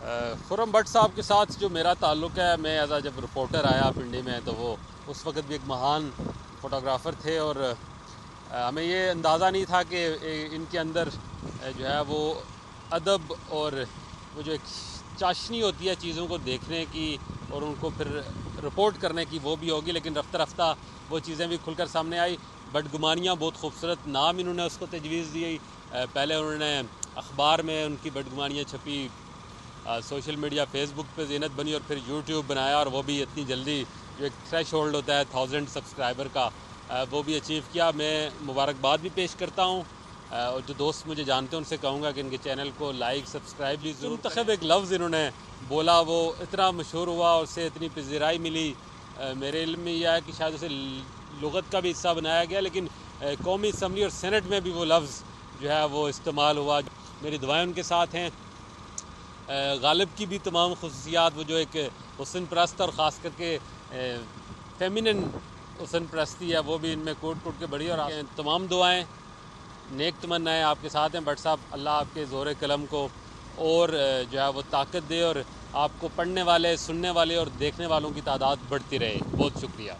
खुर्रम भट्ट साहब के साथ जो मेरा ताल्लुक़ है, मैं एज़ जब रिपोर्टर आया पिंडी में तो वो उस वक्त भी एक महान फ़ोटोग्राफ़र थे और हमें ये अंदाज़ा नहीं था कि इनके अंदर जो है वो अदब और वो जो एक चाशनी होती है चीज़ों को देखने की और उनको फिर रिपोर्ट करने की, वो भी होगी। लेकिन रफ्ता रफ्ता वो चीज़ें भी खुलकर सामने आई। बदगुमानियाँ, बहुत खूबसूरत नाम इन्होंने उसको तजवीज़ दी। पहले उन्होंने अखबार में उनकी बदगुमानियाँ छपी, सोशल मीडिया फेसबुक पे ज़ीनत बनी और फिर यूट्यूब बनाया और वो भी इतनी जल्दी, जो एक थ्रेश होल्ड होता है 1000 सब्सक्राइबर का, वो भी अचीव किया। मैं मुबारकबाद भी पेश करता हूँ और जो दोस्त मुझे जानते हैं उनसे कहूँगा कि इनके चैनल को लाइक सब्सक्राइब भी ज़रूर। मुंतखब एक लफ्ज़ इन्होंने बोला, वो इतना मशहूर हुआ और उससे इतनी पज़ीराई मिली। मेरे इल्म में यह है कि शायद उसे लुग़त का भी हिस्सा बनाया गया, लेकिन कौमी असम्बली और सेनेट में भी वो लफ्ज़ जो है वो इस्तेमाल हुआ। मेरी दुआएं उनके साथ हैं। गालिब की भी तमाम खुसूसियात, वो जो एक हुस्न परस्त और ख़ास करके फेमिनिन हुस्न परस्ती है, वो भी इनमें कूट कूट के बढ़ी। और तमाम दुआएं, नेक तमन्नाएं आपके साथ हैं भट्ट साहब। अल्लाह आपके ज़ोर कलम को और जो है वो ताकत दे और आपको पढ़ने वाले, सुनने वाले और देखने वालों की तादाद बढ़ती रहे। बहुत शुक्रिया।